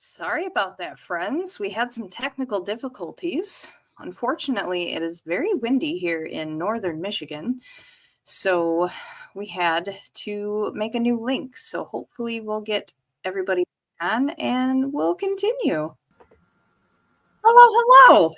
Sorry about that, friends. We had some technical difficulties. Unfortunately, it is very windy here in northern Michigan, so we had to make a new link. So hopefully, we'll get everybody on and we'll continue. Hello, hello.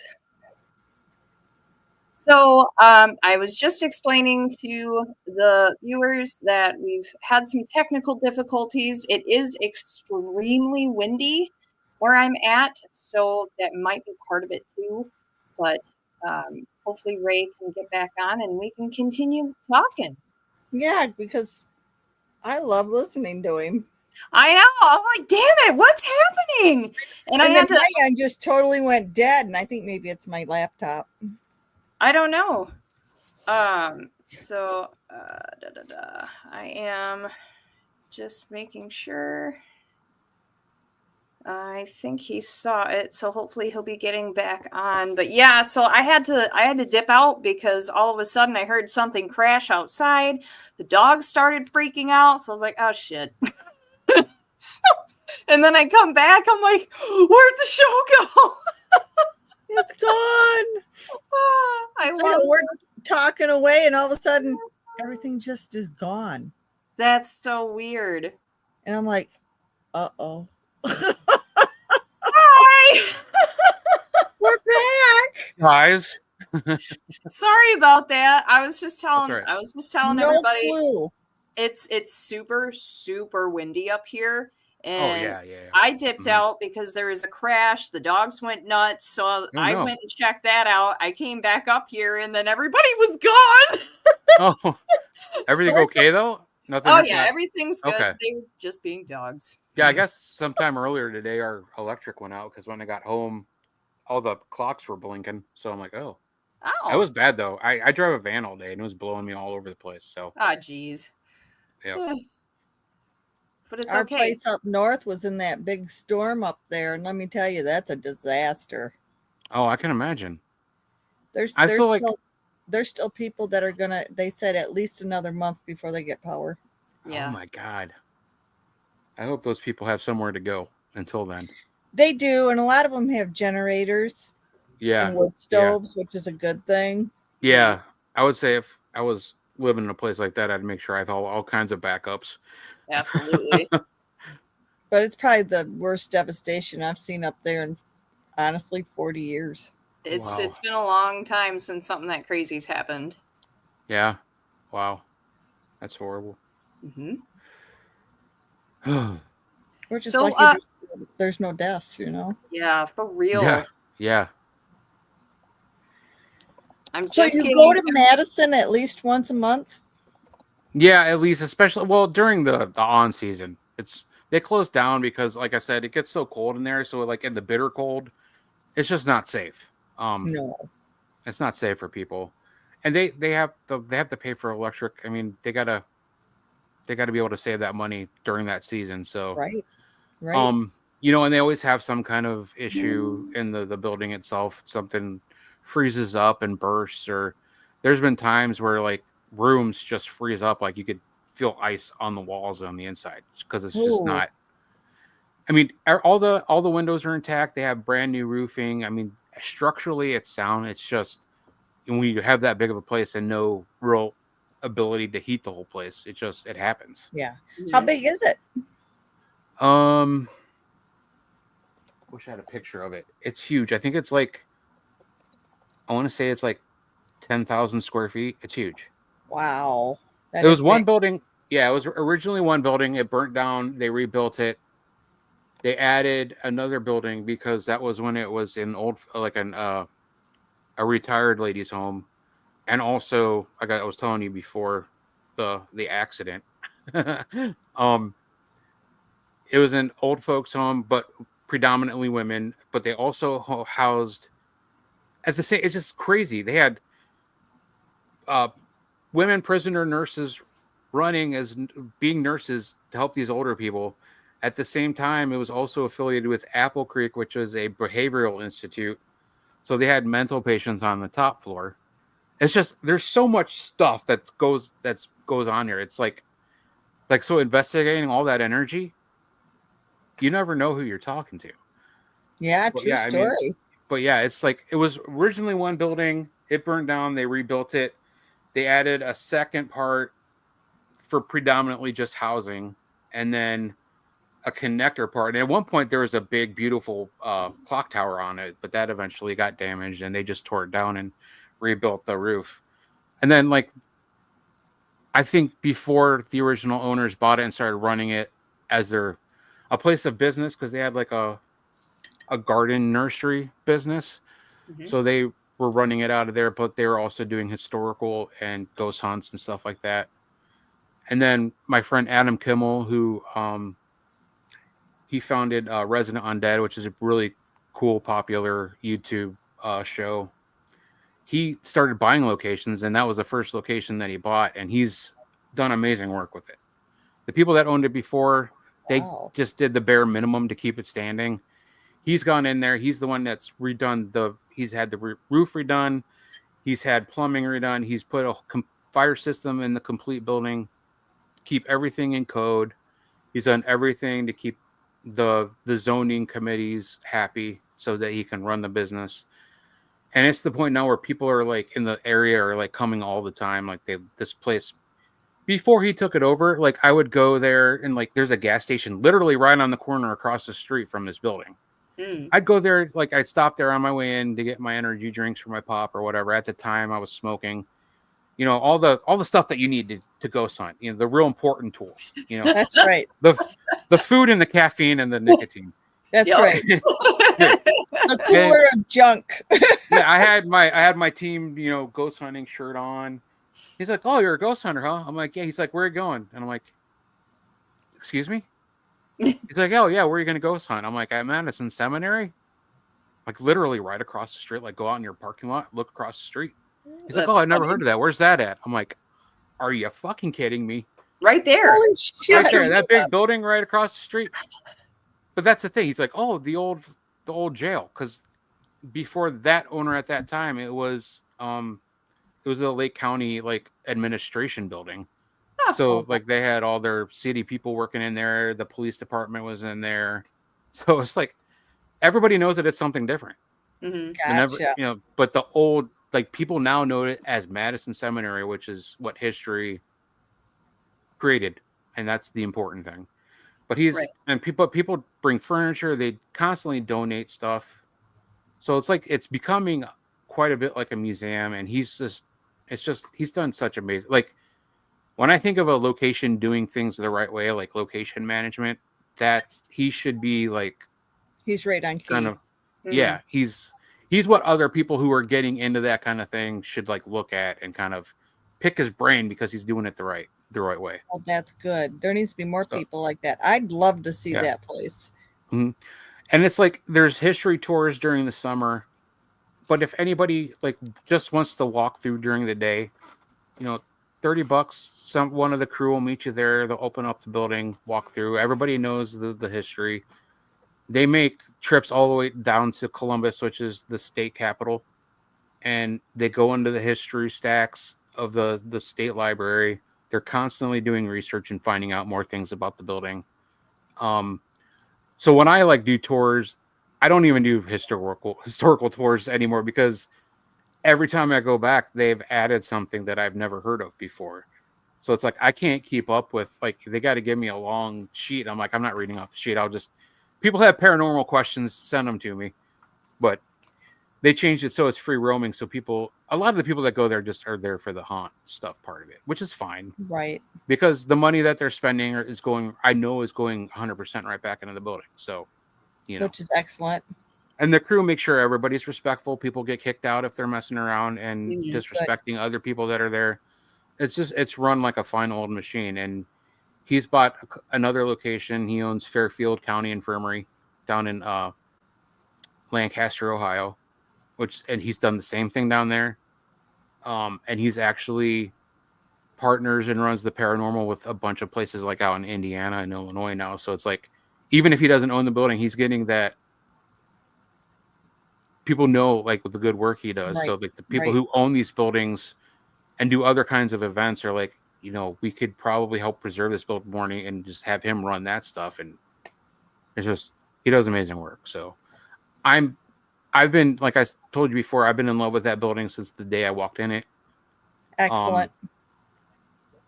So, I was just explaining to the viewers that we've had some technical difficulties. It is extremely windy where I'm at, so that might be part of it too. But hopefully, Ray can get back on and we can continue talking. Yeah, because I love listening to him. I know. I'm like, damn it, what's happening? And I And had then to. my end just totally went dead, and I think maybe it's my laptop. I don't know. I am just making sure. I think he saw it, so hopefully he'll be getting back on. But yeah, so I had to dip out because all of a sudden I heard something crash outside. The dog started freaking out, so I was like, "Oh shit." So, and then I come back, I'm like, "Where'd the show go?" It's gone. I I love know we're talking away, and all of a sudden, everything just is gone. that's so weird. And I'm like, oh. Hi. We're back. Guys. Sorry about that. I was just telling right. No everybody clue. it's super windy up here. And yeah. I dipped out because there was a crash. The dogs went nuts. So I went and checked that out. I came back up here and then everybody was gone. Oh, everything okay though? Nothing. Oh yeah, everything's good. Okay. They were just being dogs. Yeah, I guess sometime earlier today our electric went out because when I got home, all the clocks were blinking. So I'm like, oh. It was bad though. I drove a van all day and it was blowing me all over the place. So. Ah, geez. Yeah. But it's Our okay. place up north was in that big storm up there, and let me tell you, that's a disaster. Oh, I can imagine. There's still people that are gonna. They said at least another month before they get power. Yeah. Oh my God. I hope those people have somewhere to go until then. They do, and a lot of them have generators. Yeah. And wood stoves, which is a good thing. Yeah. I would say if I was living in a place like that, I'd make sure I have all kinds of backups. Absolutely. But it's probably the worst devastation I've seen up there in, honestly, 40 years. It's been a long time since something that crazy's happened. Yeah. Wow. That's horrible. Mm-hmm. We're just lucky there's no deaths, you know? Yeah, for real. Yeah. So you go to Madison at least once a month? Yeah, at least, especially during the on season. They close down because, like I said, it gets so cold in there. So like in the bitter cold, it's just not safe. No, it's not safe for people, and they have to pay for electric. I mean, they gotta be able to save that money during that season. So right. And they always have some kind of issue in the building itself. Something freezes up and bursts, or there's been times where like rooms just freeze up, like you could feel ice on the walls on the inside because it's just not. I mean, all the windows are intact. They have brand new roofing. I mean, structurally it's sound. It's just when you have that big of a place and no real ability to heat the whole place, it happens. Yeah. How big is it? Wish I had a picture of it. It's huge. I think it's like, I want to say it's like 10,000 square feet. It's huge. Wow. It was one building. Yeah, it was originally one building. It burnt down. They rebuilt it. They added another building because that was when it was an old, like a retired lady's home. And also, like I was telling you before, the accident. It was an old folks home, but predominantly women. But they also housed at the same. It's just crazy. They had women prisoner nurses running as being nurses to help these older people. At the same time, it was also affiliated with Apple Creek, which is a behavioral institute. So they had mental patients on the top floor. It's just there's so much stuff that goes on here. It's like so investigating all that energy. you never know who you're talking to. Yeah, true story. But yeah, it's like it was originally one building. It burned down. They rebuilt it. They added a second part for predominantly just housing, and then a connector part. And at one point, there was a big, beautiful clock tower on it, but that eventually got damaged, and they just tore it down and rebuilt the roof. And then, like, I think before the original owners bought it and started running it as a place of business, because they had like a garden nursery business. Mm-hmm. So they were running it out of there, but they were also doing historical and ghost hunts and stuff like that. And then my friend Adam Kimmel, who he founded Resident Undead, which is a really cool, popular YouTube show. He started buying locations, and that was the first location that he bought, and he's done amazing work with it. The people that owned it before, they just did the bare minimum to keep it standing. He's gone in there. He's the one that's redone he's had the roof redone. He's had plumbing redone. He's put a fire system in the complete building, keep everything in code. He's done everything to keep the zoning committees happy so that he can run the business. And it's the point now where people are like in the area are like coming all the time. Like this place, before he took it over, like I would go there and like there's a gas station literally right on the corner across the street from this building. I'd go there, like I'd stop there on my way in to get my energy drinks for my pop or whatever. At the time I was smoking, you know, all the stuff that you need to ghost hunt, you know, the real important tools, you know. That's right. The food and the caffeine and the nicotine. That's right. The cooler of junk. Yeah, I had my team, you know, ghost hunting shirt on. He's like, "Oh, you're a ghost hunter, huh?" I'm like, "Yeah." He's like, "Where are you going?" And I'm like, "Excuse me?" He's like, "Oh yeah, where are you going to ghost hunt?" I'm like, "At Madison Seminary." Like literally right across the street. Like go out in your parking lot, look across the street. He's like, "Oh, I've never heard of that. Where's that at?" I'm like, "Are you fucking kidding me?" Right there. Holy shit. Right there, that big building right across the street. But that's the thing. He's like, "Oh, the old jail," because before that owner at that time, it was a Lake County like administration building. Oh, so like they had all their city people working in there. The police department was in there. So it's like everybody knows that it's something different. Mm-hmm. Gotcha. You know, but the old like people now know it as Madison Seminary, which is what history created, and that's the important thing. But and people bring furniture, they constantly donate stuff. So it's like it's becoming quite a bit like a museum, and he's done such amazing. Like when I think of a location doing things the right way, like location management, that he should be like he's right on key. Kind of, yeah, he's what other people who are getting into that kind of thing should like look at and kind of pick his brain because he's doing it the right way. Oh, that's good. There needs to be more people like that. I'd love to see that place. Mm-hmm. And it's like there's history tours during the summer, but if anybody like just wants to walk through during the day, you know, $30, one of the crew will meet you there. They'll open up the building, walk through. Everybody knows the history. They make trips all the way down to Columbus, which is the state capital, and they go into the history stacks of the state library. They're constantly doing research and finding out more things about the building. So when I like do tours, I don't even do historical tours anymore because every time I go back, they've added something that I've never heard of before. So it's like I can't keep up with like they got to give me a long sheet. I'm like I'm not reading off the sheet. People have paranormal questions, send them to me. But they changed it so it's free roaming. So a lot of the people that go there just are there for the haunt stuff part of it, which is fine. Right. Because the money that they're spending is going 100% right back into the building. So, you know. Which is excellent. And the crew make sure everybody's respectful. People get kicked out if they're messing around and disrespecting other people that are there. It's run like a fine old machine. And he's bought another location. He owns Fairfield County Infirmary down in Lancaster, Ohio, and he's done the same thing down there. And he's actually partners and runs the paranormal with a bunch of places like out in Indiana and Illinois now. So it's like, even if he doesn't own the building, he's getting that people know like the good work he does. Right. So like the people who own these buildings and do other kinds of events are like, you know, we could probably help preserve this building morning and just have him run that stuff. And It's just, he does amazing work. So I've been, like I told you before, I've been in love with that building since the day I walked in it. Excellent.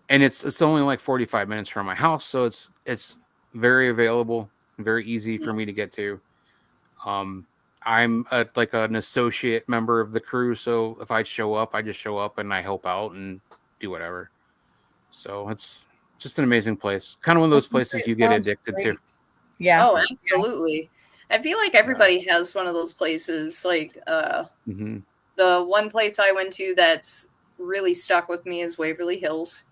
And it's only like 45 minutes from my house, so it's very available, very easy for me to get to. I'm like an associate member of the crew, so if I show up, I just show up and I help out and do whatever. So it's just an amazing place. Kind of one of those places you get addicted to. Yeah. Oh, absolutely. I feel like everybody has one of those places. Like the one place I went to that's really stuck with me is Waverly Hills.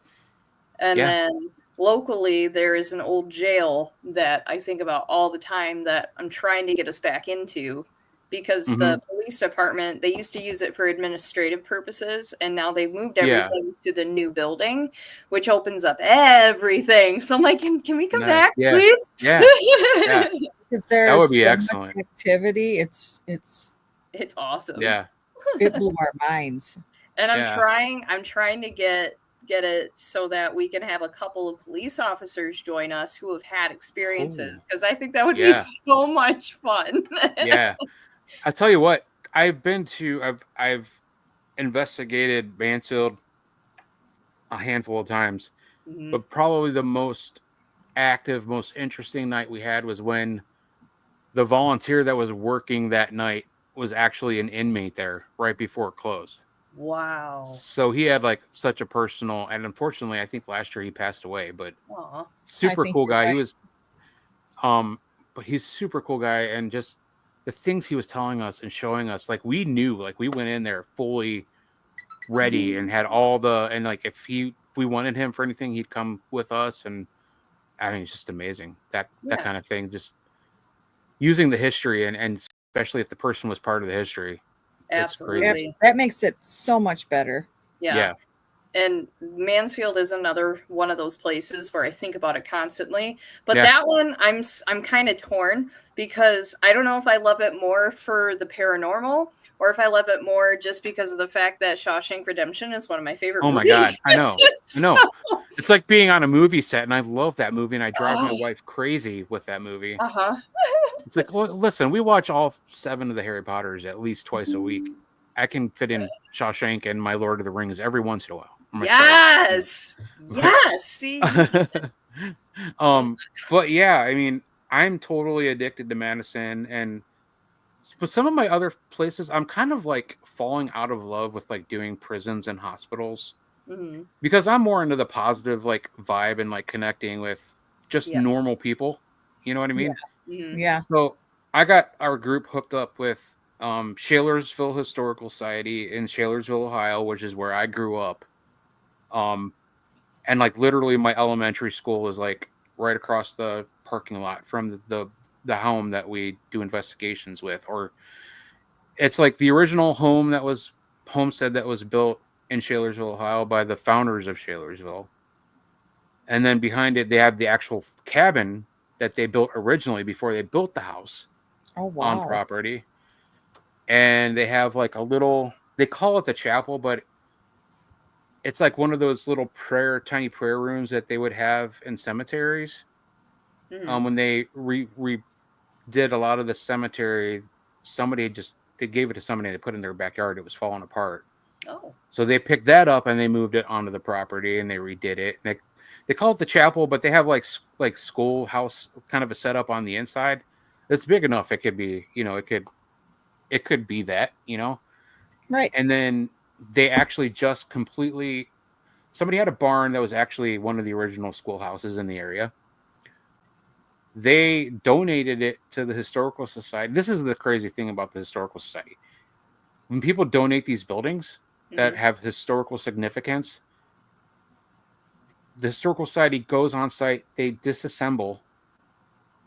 And then locally, there is an old jail that I think about all the time that I'm trying to get us back into, because the police department, they used to use it for administrative purposes, and now they've moved everything to the new building, which opens up everything. So I'm like, can we come back, please? Yeah. Because there's that would be excellent activity. It's awesome. Yeah. It blew our minds. And I'm trying to get it so that we can have a couple of police officers join us who have had experiences, because I think that would be so much fun. Yeah. I tell you what, I've investigated Mansfield a handful of times, but probably the most active, most interesting night we had was when the volunteer that was working that night was actually an inmate there right before it closed. Wow. So he had like such a personal, and unfortunately I think last year he passed away, but super cool guy. Right. He was but he's super cool guy, and just the things he was telling us and showing us, like we knew, like we went in there fully ready and had all the, and like if we wanted him for anything, he'd come with us. And I mean, it's just amazing that kind of thing, just using the history, and especially if the person was part of the history. Absolutely. That makes it so much better. Yeah. And Mansfield is another one of those places where I think about it constantly. But that one, I'm kind of torn, because I don't know if I love it more for the paranormal or if I love it more just because of the fact that Shawshank Redemption is one of my favorite movies. Oh my God, I know. I know. It's like being on a movie set, and I love that movie, and I drive my wife crazy with that movie. It's like, well, listen, we watch all 7 of the Harry Potters at least twice a week. I can fit in Shawshank and my Lord of the Rings every once in a while. Yes. See. But yeah, I mean, I'm totally addicted to Madison, but some of my other places, I'm kind of like falling out of love with like doing prisons and hospitals, because I'm more into the positive like vibe and like connecting with just normal people. You know what I mean? Yeah. So I got our group hooked up with Shalersville Historical Society in Shalersville, Ohio, which is where I grew up. And like literally my elementary school is like right across the parking lot from the home that we do investigations with. Or it's like the original homestead that was built in Shalersville, Ohio by the founders of Shalersville. And then behind it, they have the actual cabin that they built originally before they built the house on property. And they have like a little, they call it the chapel, but it's like one of those little tiny prayer rooms that they would have in cemeteries. When they did a lot of the cemetery, they gave it to somebody, they put it in their backyard. It was falling apart. So they picked that up and they moved it onto the property and they redid it. And they call it the chapel, but they have like schoolhouse kind of a setup on the inside. It's big enough. It could be, it could be that, Right. And then they actually just somebody had a barn that was actually one of the original schoolhouses in the area. They donated it to the Historical Society. This is the crazy thing about the Historical Society. When people donate these buildings that have historical significance, the Historical Society goes on site, they disassemble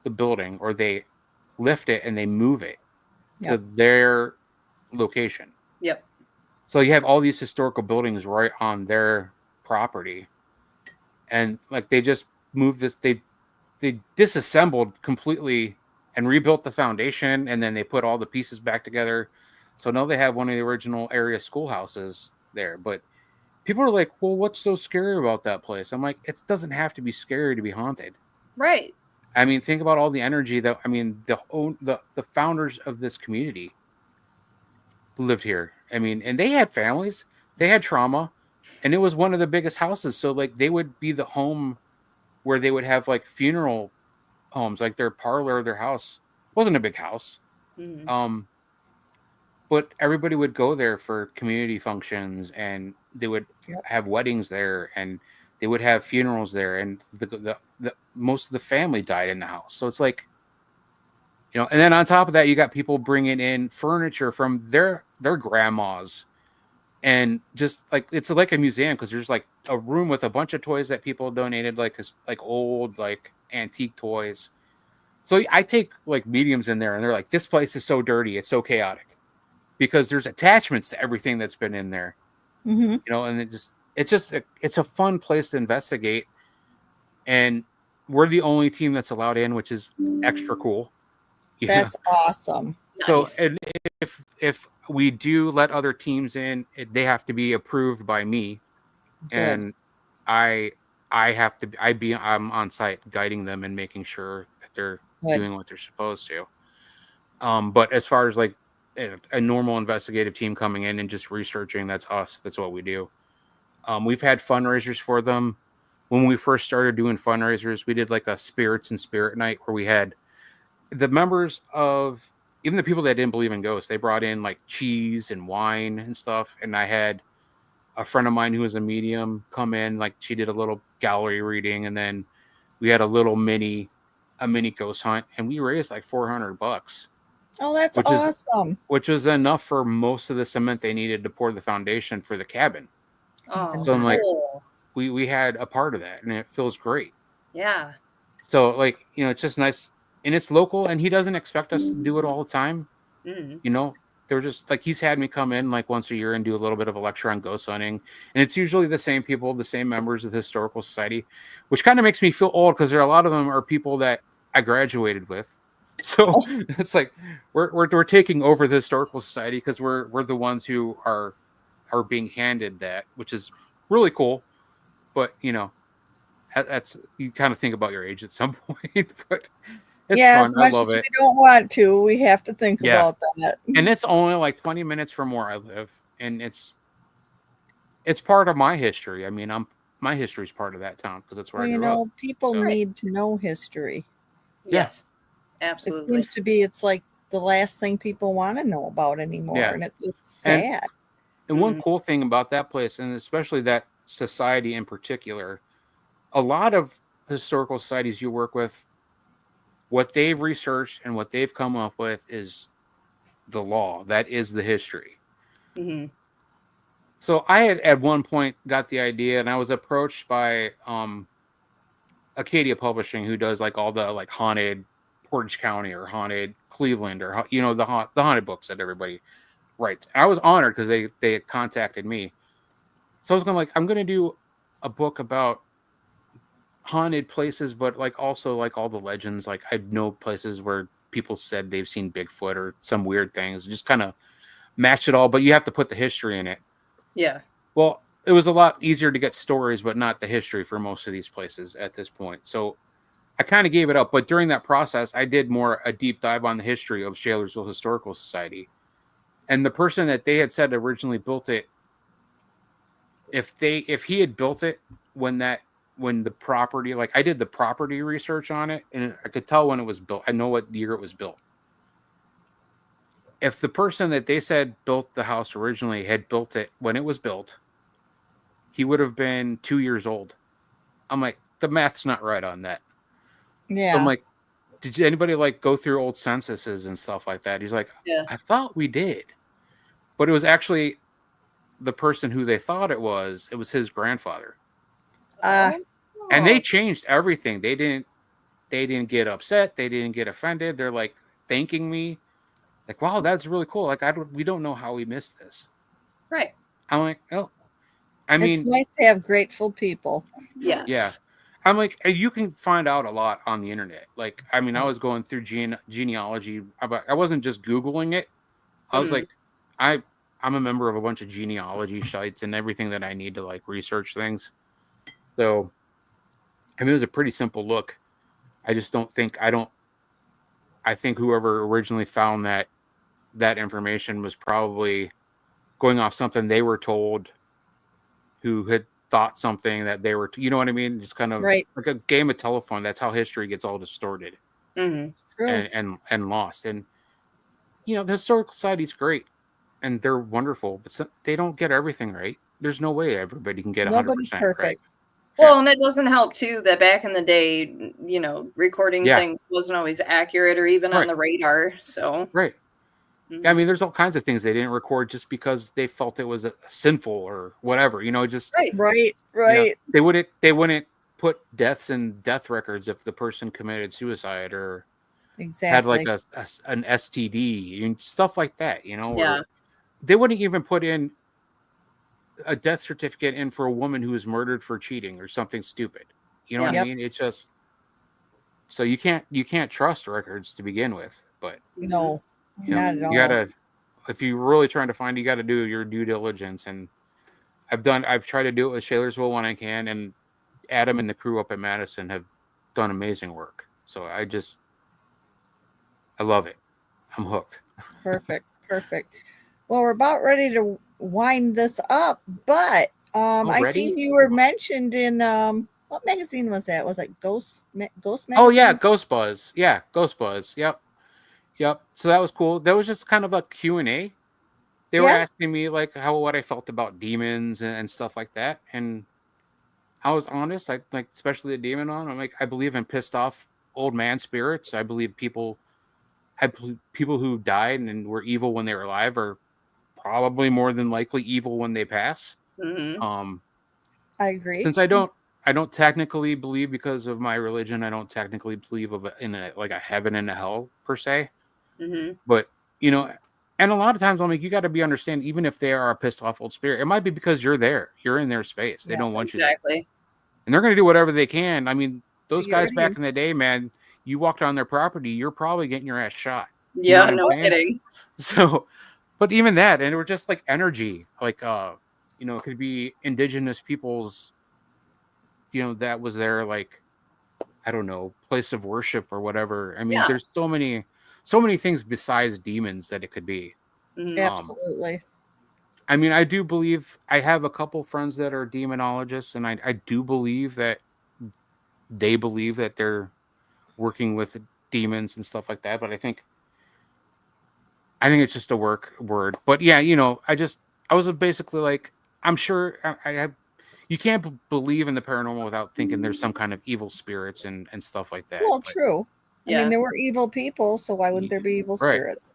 the building, or they lift it and they move it to their location. Yep. So you have all these historical buildings right on their property, and like they just moved this, they disassembled completely and rebuilt the foundation, and then they put all the pieces back together. So now they have one of the original area schoolhouses there. But people are like, well, what's so scary about that place? I'm like, it doesn't have to be scary to be haunted. Right. I mean, think about all the energy that, I mean, the founders of this community lived here. I mean, and they had families, they had trauma, and it was one of the biggest houses. So like they would be the home where they would have like funeral homes, like their parlor of their house wasn't a big house. Mm-hmm. But everybody would go there for community functions, and they would have weddings there, and they would have funerals there, and the most of the family died in the house. So it's like, you know, and then on top of that, you got people bringing in furniture from their grandmas, and just like it's like a museum because there's like a room with a bunch of toys that people donated, like old like antique toys. So I take like mediums in there, and they're like, "This place is so dirty, it's so chaotic." Because there's attachments to everything that's been in there, you know, and it's a fun place to investigate. And we're the only team that's allowed in, which is extra cool. That's awesome. So, Nice. and if we do let other teams in, they have to be approved by me. Good. And I'm on site guiding them and making sure that they're doing what they're supposed to. But as far as like a normal investigative team coming in and just researching, that's us. That's what we do. We've had fundraisers for them. When we first started doing fundraisers, we did like a spirits and spirit night where we had the members of, even the people that didn't believe in ghosts, they brought in like cheese and wine and stuff. And I had a friend of mine who was a medium come in, like she did a little gallery reading, and then we had a mini ghost hunt, and we raised like $400. Oh, that's awesome. Which was enough for most of the cement they needed to pour the foundation for the cabin. Oh, so I'm like, we had a part of that, and it feels great. Yeah. So like, you know, it's just nice, and it's local, and he doesn't expect us to do it all the time. Mm. You know, they're just like, he's had me come in like once a year and do a little bit of a lecture on ghost hunting, and it's usually the same people, the same members of the Historical Society, which kind of makes me feel old because there are a lot of them are people that I graduated with. So it's like we're taking over the Historical Society because we're the ones who are being handed that, which is really cool. But you know, that's, you kind of think about your age at some point. But it's fun. As much I love as it. We don't want to. We have to think about that. And it's only like 20 minutes from where I live, and it's part of my history. I mean, my history is part of that town because that's where I grew up. People need to know history. Yes. Absolutely. It seems to be, it's like the last thing people want to know about anymore. And it's sad. And one cool thing about that place, and especially that society in particular, a lot of historical societies you work with, what they've researched and what they've come up with is the law. That is the history. Mm-hmm. So I had at one point got the idea, and I was approached by Acadia Publishing, who does like all the like haunted Portage County or haunted Cleveland, or you know, the haunted books that everybody writes. And I was honored because they had contacted me. So I was I'm gonna do a book about haunted places, but like also like all the legends. Like I know places where people said they've seen Bigfoot or some weird things. Just kind of match it all, but you have to put the history in it. Yeah. Well, it was a lot easier to get stories, but not the history for most of these places at this point. So I kind of gave it up, but during that process, I did a deep dive on the history of Shalersville Historical Society. And the person that they had said originally built it, if he had built it when the property, like I did the property research on it, and I could tell when it was built. I know what year it was built. If the person that they said built the house originally had built it when it was built, he would have been 2 years old. I'm like, the math's not right on that. Yeah. So I'm like, did anybody like go through old censuses and stuff like that? He's like, I thought we did. But it was actually the person who they thought it was his grandfather. And they changed everything. They didn't get upset. They didn't get offended. They're like thanking me. Like, wow, that's really cool. Like, we don't know how we missed this. Right. I'm like, oh, I mean, it's nice to have grateful people. Yes. Yeah. I'm like, you can find out a lot on the internet. Like, I mean, I was going through genealogy. I wasn't just Googling it. I was like, I'm a member of a bunch of genealogy sites and everything that I need to like research things. So, I mean, it was a pretty simple look. I just don't think I think whoever originally found that information was probably going off something they were told, who had thought something that they were, you know what I mean? Just kind of Right. like a game of telephone. That's how history gets all distorted Mm-hmm. True. and lost. And the Historical Society's great and they're wonderful, but they don't get everything right. There's no way everybody can get 100% Nobody's perfect. right. Well, and it doesn't help too that back in the day, recording Yeah. things wasn't always accurate or even on the radar. So right. Yeah, I mean, there's all kinds of things they didn't record just because they felt it was sinful or whatever. Just right. They wouldn't put deaths in death records if the person committed suicide or had like an STD and stuff like that. Yeah. Or they wouldn't even put in a death certificate in for a woman who was murdered for cheating or something stupid. You know what I mean? It's just so you can't trust records to begin with. But no. Not at all. You gotta, if you're really trying to find, you got to do your due diligence. And I've tried to do it with Shalersville when I can, and Adam and the crew up at Madison have done amazing work. So I love it. I'm hooked. Perfect. Well, we're about ready to wind this up, but I seen you were mentioned in what magazine was that? Was it Ghost magazine? Oh yeah, Ghost Buzz. Yeah, Ghost Buzz. Yep. So that was cool. That was just kind of a Q&A. They were asking me like what I felt about demons and stuff like that. And I was honest, like especially the demon one. I'm like, I believe in pissed off old man spirits. I believe people who died and were evil when they were alive are probably more than likely evil when they pass. Mm-hmm. I agree. Since I don't technically believe, because of my religion, I don't technically believe in a heaven and a hell per se. Mm-hmm. But and a lot of times I'm like, you got to be understand, even if they are a pissed off old spirit, it might be because you're in their space. They don't want you there. Exactly. And they're going to do whatever they can. I mean, those guys back in the day, man, you walked on their property, you're probably getting your ass shot. Yeah, no kidding. So, but even that, and it was just like energy, like it could be indigenous peoples, that was their, like, I don't know, place of worship or whatever. I mean, there's so many things besides demons that it could be. Absolutely. I mean, I do believe, I have a couple friends that are demonologists, and I do believe that they believe that they're working with demons and stuff like that. But I think it's just a word. But yeah, I was basically like, I'm sure you can't believe in the paranormal without thinking there's some kind of evil spirits and stuff like that. Well, true. I mean, there were evil people, so why wouldn't there be evil spirits?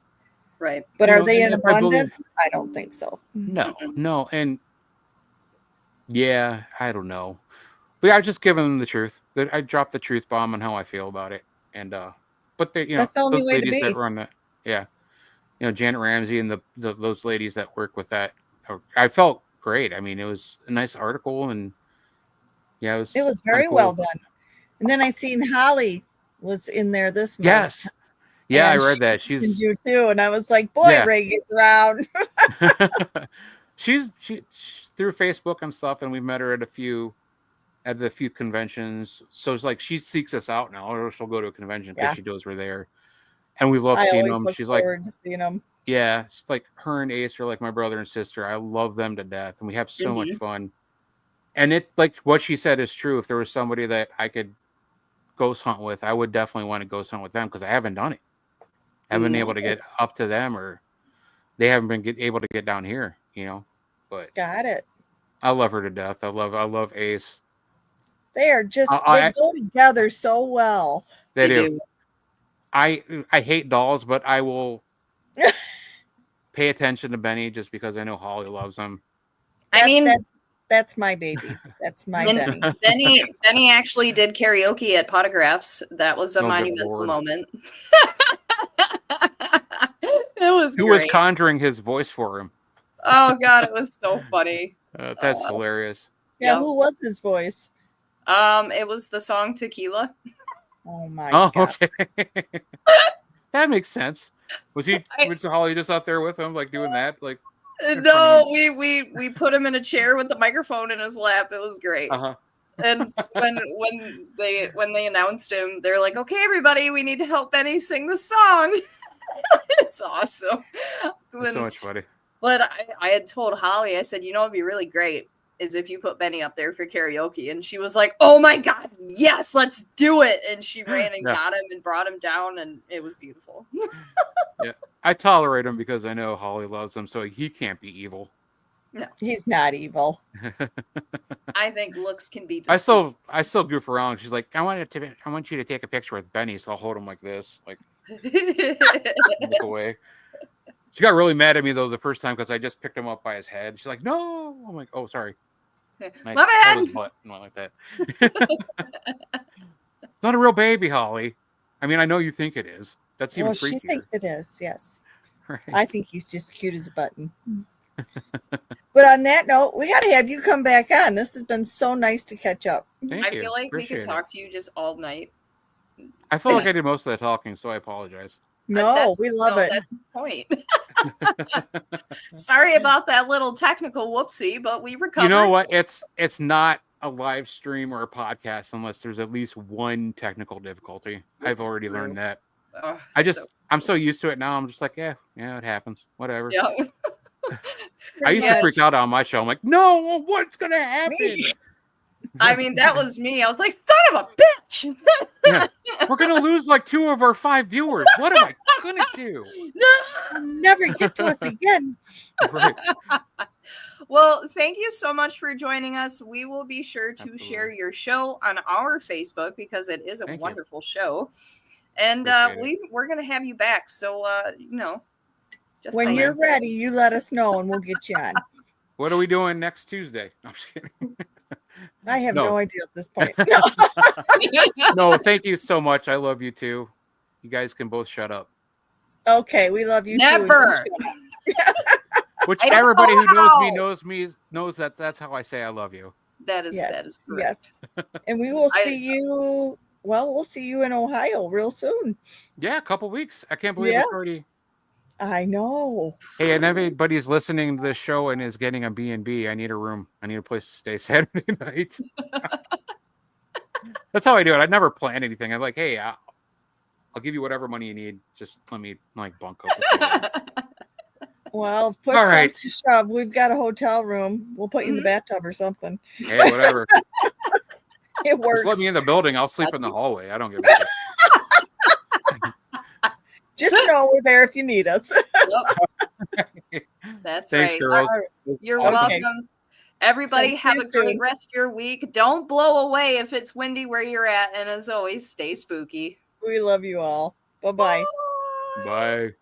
Right. But are they in abundance? I don't think so. No. And yeah, I don't know. But I just given them the truth. I dropped the truth bomb on how I feel about it. And but they, that's the only those way ladies to be. that run that, Janet Ramsey and those ladies that work with that, I felt great. I mean, it was a nice article, and it was very cool. well done. And then I seen Holly was in there this month. Yes. Yeah, I read that. She's you too, and I was like, boy, Ray gets around. she's through Facebook and stuff, and we've met her at a few conventions. So it's like she seeks us out now, or she'll go to a convention because she knows we're there, and we love seeing them. She's like, to seeing them. Yeah, it's like her and Ace are like my brother and sister. I love them to death, and we have so much fun. And it, like what she said is true. If there was somebody that I could ghost hunt with, I would definitely want to ghost hunt with them, because I haven't done it. I haven't been able to get up to them, or they haven't been able to get down here, But got it. I love her to death. I love Ace. They are just they go together so well. They do. I hate dolls, but I will pay attention to Benny just because I know Holly loves him. That's my baby. That's my Benny. Benny actually did karaoke at Potographs. That was a monumental moment. It was Who was conjuring his voice for him? Oh God, it was so funny. That's hilarious. Yeah, who was his voice? It was the song Tequila. Oh my God. Okay. That makes sense. Was Holly just out there with him, like doing that? Like, no, we put him in a chair with the microphone in his lap. It was great. And when they announced him, they're like, "Okay, everybody, we need to help Benny sing the song." It's awesome. It's so much funny. But I had told Holly, I said, it'd be really great is if you put Benny up there for karaoke. And she was like, "Oh my God, yes, let's do it." And she ran and got him and brought him down, and it was beautiful. Yeah, I tolerate him because I know Holly loves him, so he can't be evil. No, he's not evil. I think looks can be. I still goof around. She's like, I want you to take a picture with Benny, so I'll hold him like this, like look away. She got really mad at me though the first time because I just picked him up by his head. She's like, "No," I'm like, "Oh, sorry." My bad. His butt, not like that. It's not a real baby, Holly. I mean, I know you think it is. That's even freakier. She thinks it is. Yes, right. I think he's just cute as a button. But on that note, we got to have you come back on. This has been so nice to catch up. I feel like we could talk to you just all night. I feel like I did most of the talking, so I apologize. No, we love it. That's the point. Sorry about that little technical whoopsie, but we recovered. You know what? It's not a live stream or a podcast unless there's at least one technical difficulty. I've already learned that. I'm so used to it now. I'm just like, yeah, it happens. Whatever. Yeah. I used to freak out on my show. I'm like, no, what's gonna happen? I mean, that was me. I was like, son of a bitch. Yeah. We're going to lose like 2 of our 5 viewers. What am I going to do? No, never get to us again. Right. Well, thank you so much for joining us. We will be sure to share your show on our Facebook because it is a wonderful show. And we're going to have you back. So, just when you're ready, you let us know and we'll get you on. What are we doing next Tuesday? I'm just kidding. I have no idea at this point. No, thank you so much. I love you too. You guys can both shut up. Okay, we love you Never. too. Which everybody who knows me knows that that's how I say I love you. That is correct. Yes. And we will see you. Well, we'll see you in Ohio real soon. Yeah, a couple weeks. I can't believe it's already. I know. Hey, and everybody's listening to this show and is getting a B&B. I need a room. I need a place to stay Saturday night. That's how I do it. I never plan anything. I'm like, hey, I'll give you whatever money you need. Just let me bunk up. Well, push comes to shove. We've got a hotel room. We'll put you in the bathtub or something. Hey, whatever. It works. Just let me in the building. I'll sleep in the hallway. I don't give a shit. Just know we're there if you need us. Yep. That's Thanks, right. girls. You're welcome. Everybody have a great rest of your week. Don't blow away if it's windy where you're at. And as always, stay spooky. We love you all. Bye-bye. Bye.